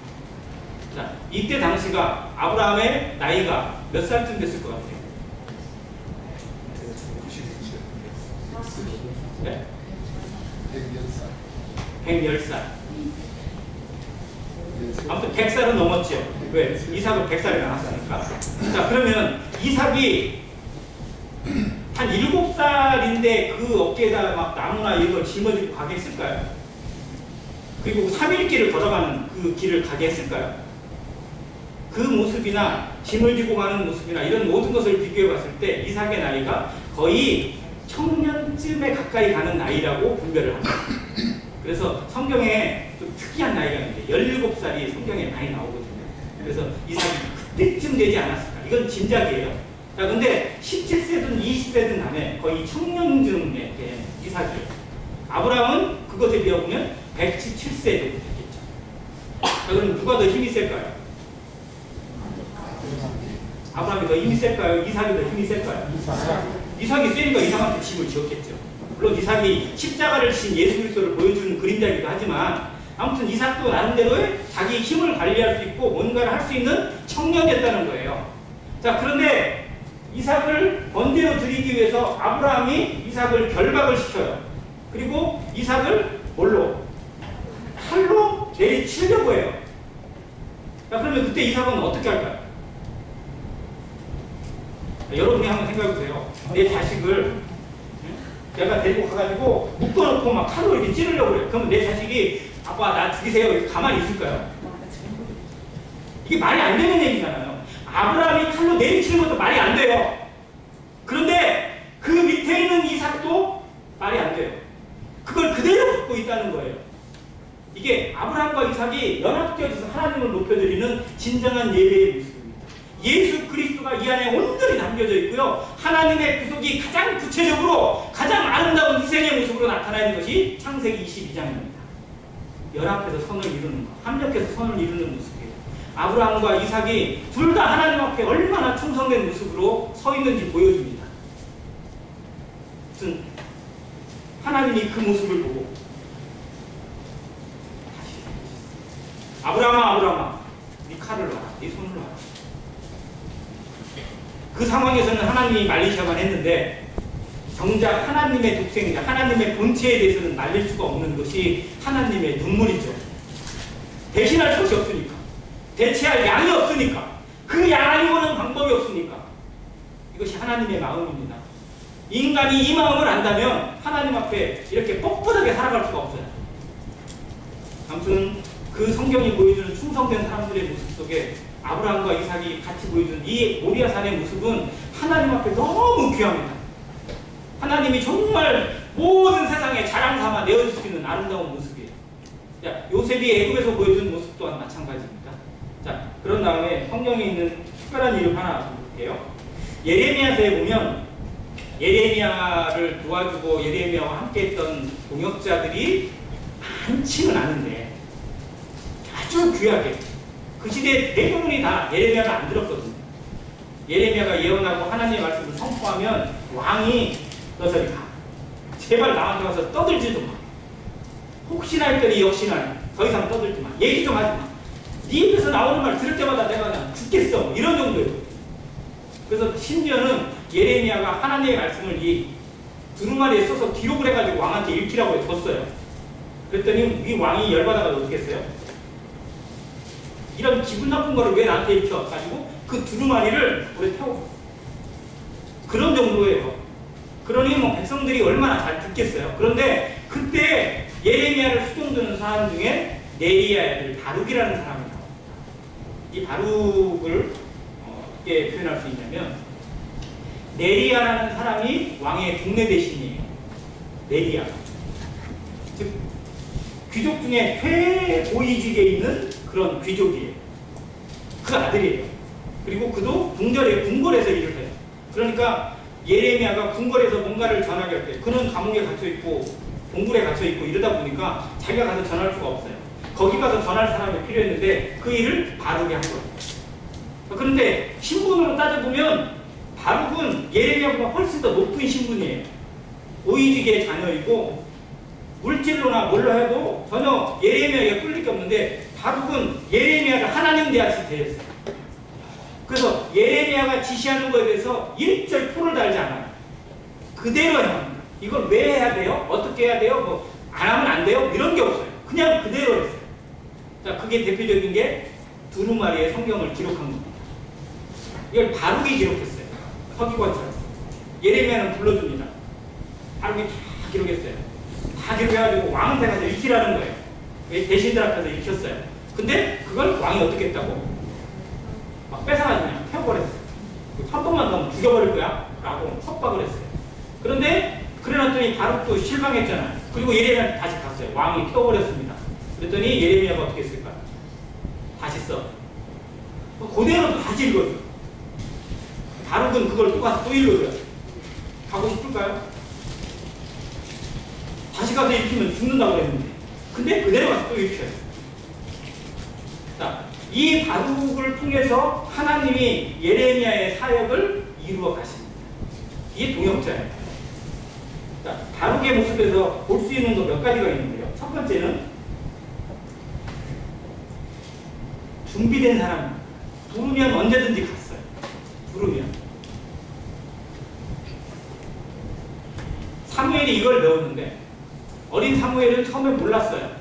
자, 이때 당시가 아브라함의 나이가 몇 살쯤 됐을 것 같아요? 네? 110살. 아무튼 100살은 넘었죠. 왜? 이삭은 100살이 나왔으니까. 자, 그러면 이삭이 한 7살인데 그 어깨에다 막 나무나 이런 걸 짊어지고 가게 했을까요? 그리고 3일 길을 걸어가는 그 길을 가게 했을까요? 그 모습이나 짐을 지고 가는 모습이나 이런 모든 것을 비교해 봤을 때 이삭의 나이가 거의 청년쯤에 가까이 가는 나이라고 분별을 합니다. 그래서 성경에 좀 특이한 나이가 있는데 17살이 성경에 많이 나오거든요. 그래서 이삭이 그때쯤 되지 않았을까? 이건 짐작이에요. 자, 근데 17세든 20세든 간에 거의 청년쯤에 된 이삭이에요. 아브라함은 그것에 비하면 117세 정도 됐겠죠. 자, 그럼 누가 더 힘이 셀까요? 아브라함이 더 힘이 셀까요? 이삭이 더 힘이 셀까요? 이삭이 세니까 이삭한테 집을 지었겠죠. 물론 이삭이 십자가를 진 예수 그리스도를 보여주는 그림자이기도 하지만 아무튼 이삭도 나름대로의 자기 힘을 관리할 수 있고 뭔가를 할 수 있는 청년이었다는 거예요. 자, 그런데 이삭을 번제로 드리기 위해서 아브라함이 이삭을 결박을 시켜요. 그리고 이삭을 뭘로? 칼로 내리치려고 해요. 자, 그러면 그때 이삭은 어떻게 할까요? 여러분이 한번 생각해보세요. 내 자식을 내가 데리고 가가지고 묶어놓고 막 칼로 이렇게 찌르려고 그래요. 그러면 내 자식이 아빠 나 죽이세요 이렇게 가만히 있을까요? 이게 말이 안 되는 얘기잖아요. 아브라함이 칼로 내리치는 것도 말이 안 돼요. 그런데 그 밑에 있는 이삭도 말이 안 돼요. 그걸 그대로 갖고 있다는 거예요. 이게 아브라함과 이삭이 연합되어서 하나님을 높여드리는 진정한 예배의 모습입니다. 예수 그리스도가 이 안에 온전히 담겨져 있고요. 하나님의 구속이 가장 구체적으로 가장 아름다운 희생의 모습으로 나타나는 것이 창세기 22장입니다. 연합해서 선을 이루는 것, 합력해서 선을 이루는 모습이에요. 아브라함과 이삭이 둘 다 하나님 앞에 얼마나 충성된 모습으로 서 있는지 보여줍니다. 무슨 하나님이 그 모습을 보고 아브라함아 네 칼을 놔라, 네 손을 놔라. 그 상황에서는 하나님이 말리셔야만 했는데 정작 하나님의 독생자, 하나님의 본체에 대해서는 말릴 수가 없는 것이 하나님의 눈물이죠. 대신할 것이 없으니까, 대체할 양이 없으니까, 그 양이 오는 방법이 없으니까. 이것이 하나님의 마음입니다. 인간이 이 마음을 안다면 하나님 앞에 이렇게 뻣뻣하게 살아갈 수가 없어요. 아무튼 그 성경이 보여주는 충성된 사람들의 모습 속에 아브라함과 이삭이 같이 보여준 이 모리아 산의 모습은 하나님 앞에 너무 귀합니다. 하나님이 정말 모든 세상에 자랑 삼아 내어줄 수 있는 아름다운 모습이에요. 자, 요셉이 애굽에서 보여준 모습 또한 마찬가지입니다. 자, 그런 다음에 성경에 있는 특별한 이름 하나 볼게요. 예레미야서에 보면 예레미야를 도와주고 예레미야와 함께 했던 동역자들이 많지는 않은데 아주 귀하게 그 시대 대부분이 다 예레미야를 안 들었거든요. 예레미야가 예언하고 하나님의 말씀을 선포하면 왕이 너 저리 가. 제발 나한테 와서 떠들지 좀 마. 혹시나 했더니 역시나 더 이상 떠들지 마. 얘기 좀 하지 마. 네 입에서 나오는 말 들을 때마다 내가 그냥 죽겠어. 이런 정도예요. 그래서 심지어는 예레미야가 하나님의 말씀을 이 두루마리에 써서 기록을 해가지고 왕한테 읽히라고 줬어요. 그랬더니 이 왕이 열받아가지고 어떻게 했어요? 이런 기분 나쁜 거를 왜 나한테 일으켜? 가지고 그 두루마리를 물에 태워. 그런 정도예요. 그러니 뭐 백성들이 얼마나 잘 듣겠어요. 그런데 그때 예레미야를 수종드는 사람 중에 네리야의 아들 바룩이라는 사람이 나와요. 이 바룩을 어떻게 표현할 수 있냐면, 네리야라는 사람이 왕의 국내 대신이에요. 네리야. 즉 귀족 중에 최고위직에 있는 그런 귀족이에요. 그 아들이에요. 그리고 그도 궁궐에서 일을 해요. 그러니까 예레미야가 궁궐에서 뭔가를 전하게 할 때, 그는 감옥에 갇혀있고 동굴에 갇혀있고 이러다 보니까 자기가 가서 전할 수가 없어요. 거기 가서 전할 사람이 필요했는데 그 일을 바룩이 한 거예요. 그런데 신분으로 따져보면 바룩은 예레미야보다 훨씬 더 높은 신분이에요. 오이직의 자녀이고 물질로나 뭘로 해도 전혀 예레미야에게 꿀릴 게 없는데, 바룩은 예레미야가 하나님 대하시 되었어요. 그래서 예레미야가 지시하는 것에 대해서 일절 표를 달지 않아요. 그대로 해야 합니다. 이걸 왜 해야 돼요? 어떻게 해야 돼요? 뭐 안 하면 안 돼요? 이런 게 없어요. 그냥 그대로 했어요. 자, 그게 대표적인 게 두루마리의 성경을 기록한 겁니다. 이걸 바룩이 기록했어요. 서기관처럼. 예레미야는 불러줍니다. 바룩이 다 기록했어요. 다 기록해가지고 왕한테 가서 읽히라는 거예요. 대신들 앞에서 읽혔어요. 근데 그걸 왕이 어떻게 했다고? 막 뺏어가지고 그냥 태워버렸어요. 한 번만 더 죽여버릴 거야 라고 협박을 했어요. 그런데 그래놨더니 바룩도 실망했잖아요. 그리고 예레미야한테 다시 갔어요. 왕이 태워버렸습니다. 그랬더니 예레미야가 어떻게 했을까? 다시 써. 그대로 또 다시 읽어줘요. 바룩은 그걸 또 가서 또 읽어줘요. 가고 싶을까요? 다시 가서 읽히면 죽는다고 그랬는데, 근데 그대로 가서 또 읽혀요. 자, 이 바룩을 통해서 하나님이 예레미야의 사역을 이루어 가십니다. 이게 동역자예요. 자, 바룩의 모습에서 볼 수 있는 거 몇 가지가 있는데요. 첫 번째는 준비된 사람. 부르면 언제든지 갔어요. 부르면. 사무엘이 이걸 배웠는데, 어린 사무엘은 처음에 몰랐어요.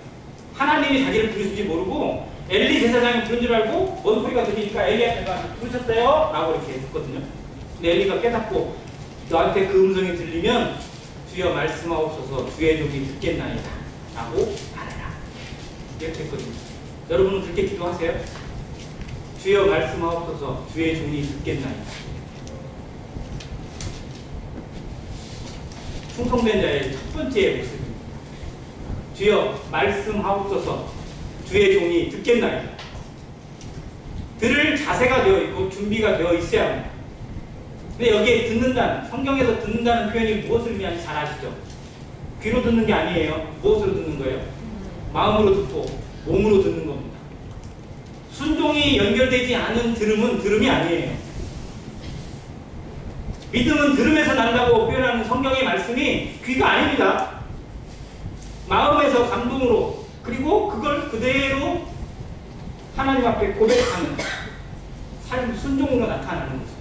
하나님이 자기를 부르신지 모르고 엘리 제사장이 부른 줄 알고 뭔 소리가 들리니까 엘리한테가 부르셨어요? 라고 이렇게 했거든요. 근데 엘리가 깨닫고 너한테 그 음성이 들리면 주여 말씀하옵소서 주의 종이 듣겠나이다 라고 말해라. 이렇게 했거든요. 여러분은 그렇게 기도하세요? 주여 말씀하옵소서 주의 종이 듣겠나이다. 충성된 자의 첫 번째 모습입니다. 주여 말씀하옵소서 주의 종이 듣겠나이다. 들을 자세가 되어 있고 준비가 되어 있어야 합니다. 근데 여기에 듣는다는, 성경에서 듣는다는 표현이 무엇을 의미하는지 잘 아시죠? 귀로 듣는 게 아니에요. 무엇으로 듣는 거예요? 마음으로 듣고 몸으로 듣는 겁니다. 순종이 연결되지 않은 들음은 들음이 아니에요. 믿음은 들음에서 난다고 표현하는 성경의 말씀이 귀가 아닙니다. 마음에서 감동으로, 그리고 그걸 그대로 하나님 앞에 고백하는 삶, 순종으로 나타나는 거죠.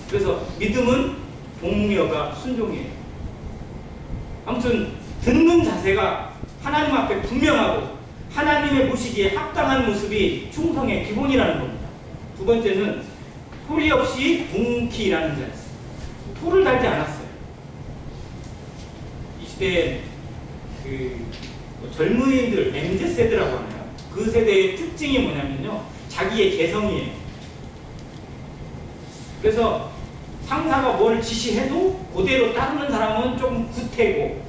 그래서 믿음은 동료가 순종이에요. 아무튼 듣는 자세가 하나님 앞에 분명하고 하나님의 모시기에 합당한 모습이 충성의 기본이라는 겁니다. 두 번째는 소리 없이 뭉키라는 자였어요. 토를 달지 않았어요. 이 시대에 젊은이들, MZ세대라고 하나요? 그 세대의 특징이 뭐냐면요, 자기의 개성이에요. 그래서 상사가 뭘 지시해도 그대로 따르는 사람은 좀 구태고,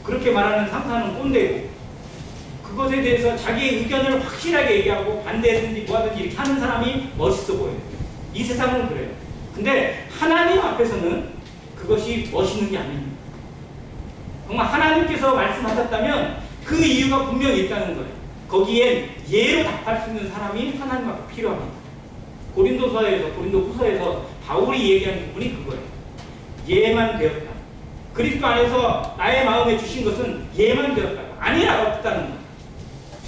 그렇게 말하는 상사는 꼰대고, 그것에 대해서 자기의 의견을 확실하게 얘기하고 반대하든지 뭐하든지 이렇게 하는 사람이 멋있어 보여요. 이 세상은 그래요. 근데 하나님 앞에서는 그것이 멋있는 게 아닙니다. 정말 하나님께서 말씀하셨다면 그 이유가 분명히 있다는 거예요. 거기엔 예로 답할 수 있는 사람이 하나님 앞에 필요합니다. 고린도 후서에서 바울이 얘기하는 부분이 그거예요. 예만 되었다. 그리스도 안에서 나의 마음에 주신 것은 예만 되었다. 아니라 없다는 거예요.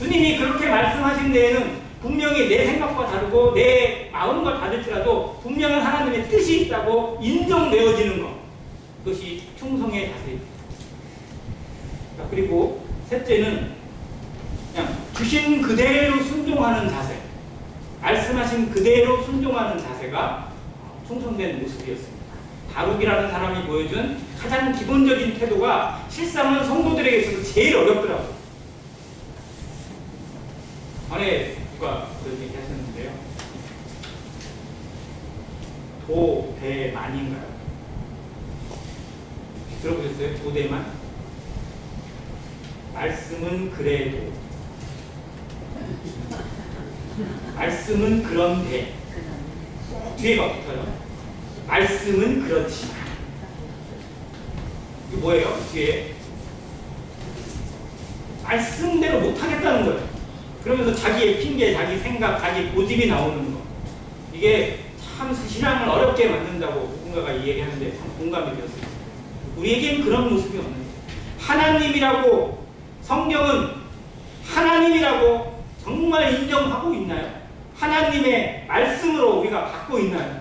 주님이 그렇게 말씀하신 데에는 분명히 내 생각과 다르고 내 마음과 다를지라도 분명한 하나님의 뜻이 있다고 인정되어지는 것. 그것이 충성의 자세입니다. 그리고 셋째는 그냥 주신 그대로 순종하는 자세, 말씀하신 그대로 순종하는 자세가 충성된 모습이었습니다. 바룩이라는 사람이 보여준 가장 기본적인 태도가 실상은 성도들에게 있어서 제일 어렵더라고요. 전에 누가 그런 얘기 하셨는데요. 도대만인가요? 들어보셨어요? 도대만? 말씀은 그래도, 말씀은 그런데, 뒤에가 붙어요. 말씀은 그렇지만. 이게 뭐예요? 뒤에 말씀대로 못하겠다는 거예요. 그러면서 자기의 핑계, 자기 생각, 자기 고집이 나오는 거. 이게 참 신앙을 어렵게 만든다고 누군가가 이 얘기하는데 참 공감이 되었습니다. 우리에겐 그런 모습이 없는 거예요. 하나님이라고, 성경은 하나님이라고 정말 인정하고 있나요? 하나님의 말씀으로 우리가 받고 있나요?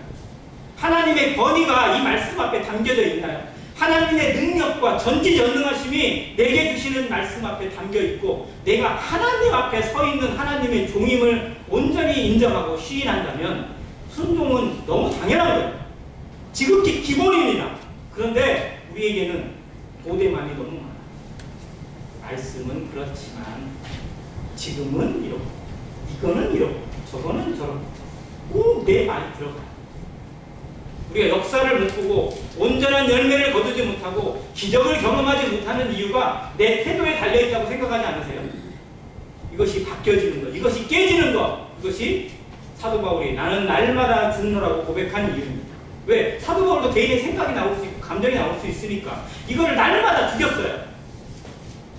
하나님의 권위가 이 말씀 앞에 담겨져 있나요? 하나님의 능력과 전지전능하심이 내게 주시는 말씀 앞에 담겨있고 내가 하나님 앞에 서 있는 하나님의 종임을 온전히 인정하고 시인한다면 순종은 너무 당연한 거예요. 지극히 기본입니다. 그런데 우리에게는 도대만이 너무 많아요. 말씀은 그렇지만 지금은 이렇고 이거는 이렇고 저거는 저렇고 꼭 내 말이 들어가요. 우리가 역사를 못 보고 온전한 열매를 거두지 못하고 기적을 경험하지 못하는 이유가 내 태도에 달려있다고 생각하지 않으세요? 이것이 바뀌어지는 것, 이것이 깨지는 것, 이것이 사도 바울이 나는 날마다 죽노라고 고백한 이유입니다. 왜? 사도 바울도 개인의 생각이 나올 수 있고 감정이 나올 수 있으니까 이걸 날마다 죽였어요.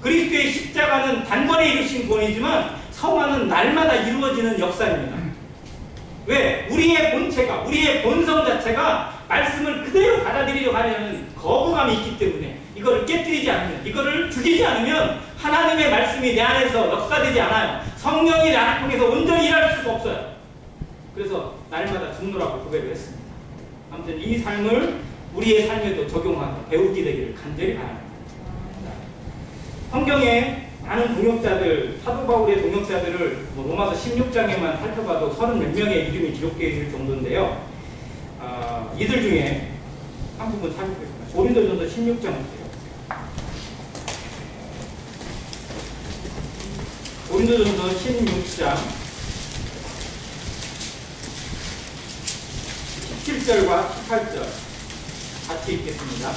그리스도의 십자가는 단번에 이루신 구원이지만 성화는 날마다 이루어지는 역사입니다. 왜? 우리의 본체가, 우리의 본성 자체가 말씀을 그대로 받아들이려고 하려는 거부감이 있기 때문에 이거를 깨뜨리지 않으면, 이거를 죽이지 않으면 하나님의 말씀이 내 안에서 역사되지 않아요. 성령이 나를 통해서 온전히 일할 수가 없어요. 그래서 날마다 죽노라고 고백을 했습니다. 아무튼 이 삶을 우리의 삶에도 적용하고 배우게 되기를 간절히 바랍니다. 성경에 많은 동역자들, 사도 바울의 동역자들을 로마서 16장에만 살펴봐도 30몇 명의 이름이 기록되어 있을 정도인데요. 이들 중에 한 부분 살펴보겠습니다. 고린도전서 16장 보세요. 고린도전서 16장 17절과 18절 같이 읽겠습니다.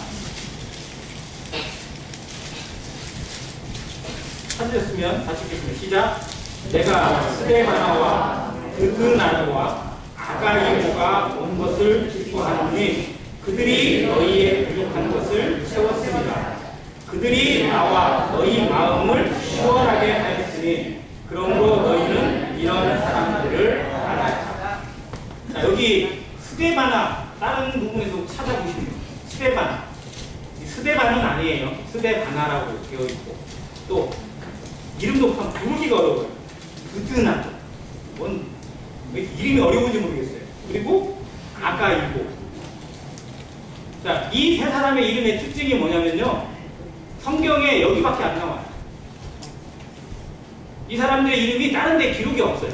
찾으셨으면 같이 읽겠습니다. 시작! 내가 스데바나와 드드나드와 아가이오가 온 것을 기뻐하노니 그들이 너희의 부족한 것을 채웠습니다. 그들이 나와 너희 마음을 시원하게 하였으니 그러므로 너희는 이런 사람들을 알아야. 자, 여기 스데바나 다른 부분에서 찾아보시면 스데바나, 스데바는 아니에요. 스데바나라고 되어 있고 또 이름도 참 부르기가 어려워요. 드드나드, 뭔 왜 이름이 어려운지 모르겠어요. 그리고 아가이고. 자, 이 세 사람의 이름의 특징이 뭐냐면요, 성경에 여기밖에 안 나와요. 이 사람들의 이름이 다른 데 기록이 없어요.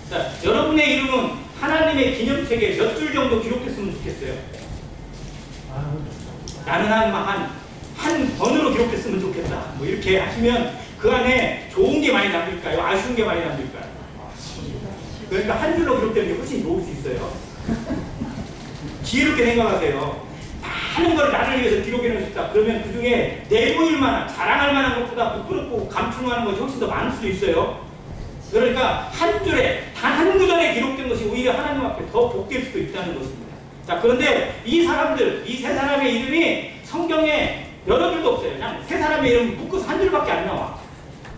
자, 여러분의 이름은 하나님의 기념책에 몇 줄 정도 기록됐으면 좋겠어요. 나는 한 번으로 기록됐으면 좋겠다. 뭐 이렇게 하시면 그 안에 좋은 게 많이 남길까요? 아쉬운 게 많이 남길까요? 그러니까 한 줄로 기록되는 게 훨씬 좋을 수 있어요. 지혜롭게 생각하세요. 많은 걸 나를 위해서 기록해 놓을 수 있다. 그러면 그 중에 내보일 만한, 자랑할 만한 것보다 부끄럽고 감추하는 것이 훨씬 더 많을 수도 있어요. 그러니까 한 줄에, 단 한 구절에 기록된 것이 오히려 하나님 앞에 더 복될 수도 있다는 것입니다. 자, 그런데 이 사람들, 이 세 사람의 이름이 성경에 여러 줄도 없어요. 그냥 세 사람의 이름 묶어서 한 줄밖에 안 나와.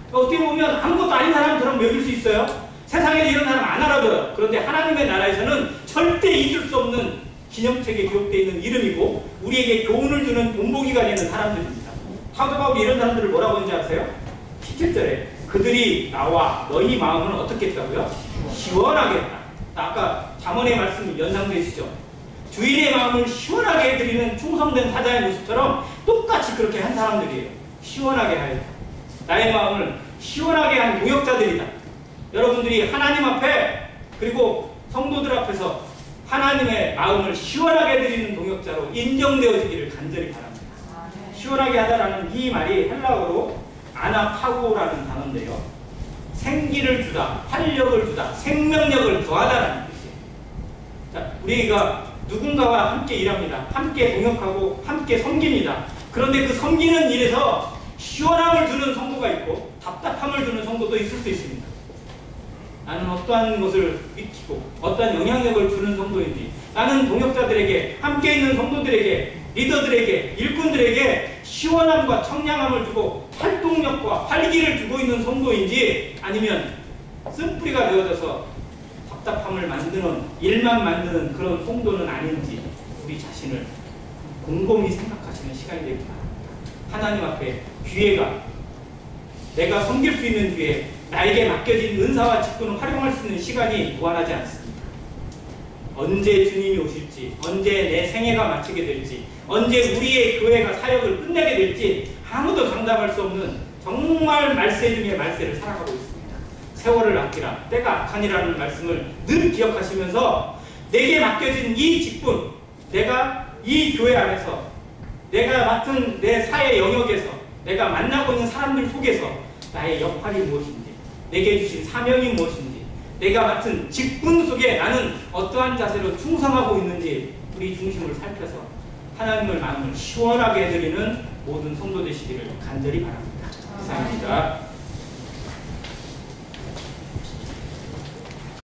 그러니까 어떻게 보면 아무것도 아닌 사람처럼 여길 수 있어요. 세상에 이런 사람 안 알아둬요. 그런데 하나님의 나라에서는 절대 잊을 수 없는 기념책에 기록되어 있는 이름이고 우리에게 교훈을 주는 본보기가 되는 사람들입니다. 사도 바울이 이런 사람들을 뭐라고 하는지 아세요? 17절에 그들이 나와 너희 마음은 어떻게 했다고요? 시원하게 했다. 아까 잠언의 말씀이 연상되시죠? 주인의 마음을 시원하게 해드리는 충성된 사자의 모습처럼 똑같이 그렇게 한 사람들이에요. 시원하게 하였다. 나의 마음을 시원하게 한 동역자들이다. 여러분들이 하나님 앞에 그리고 성도들 앞에서 하나님의 마음을 시원하게 드리는 동역자로 인정되어지기를 간절히 바랍니다. 시원하게 하다라는 이 말이 헬라어로 아나파고라는 단어인데요. 생기를 주다, 활력을 주다, 생명력을 더하다라는 뜻이에요. 자, 우리가 누군가와 함께 일합니다. 함께 동역하고 함께 섬깁니다. 그런데 그 섬기는 일에서 시원함을 주는 성도가 있고 답답함을 주는 성도도 있을 수 있습니다. 나는 어떠한 것을 익히고 어떠한 영향력을 주는 성도인지, 나는 동역자들에게, 함께 있는 성도들에게, 리더들에게, 일꾼들에게 시원함과 청량함을 주고 활동력과 활기를 주고 있는 성도인지, 아니면 쓴뿌리가 되어져서 답답함을 만드는, 일만 만드는 그런 성도는 아닌지 우리 자신을 곰곰이 생각하시는 시간이 되길 바랍니다. 하나님 앞에 기회가, 내가 섬길 수 있는 기회, 나에게 맡겨진 은사와 직분을 활용할 수 있는 시간이 무한하지 않습니다. 언제 주님이 오실지, 언제 내 생애가 마치게 될지, 언제 우리의 교회가 사역을 끝내게 될지 아무도 장담할 수 없는 정말 말세 중에 말세를 살아가고 있습니다. 세월을 아끼라, 때가 악하니라는 말씀을 늘 기억하시면서 내게 맡겨진 이 직분, 내가 이 교회 안에서, 내가 맡은 내 사회 영역에서, 내가 만나고 있는 사람들 속에서 나의 역할이 무엇인지, 내게 주신 사명이 무엇인지, 내가 맡은 직분 속에 나는 어떠한 자세로 충성하고 있는지 우리 중심을 살펴서 하나님의 마음을 시원하게 해드리는 모든 성도 되시기를 간절히 바랍니다. 이상입니다.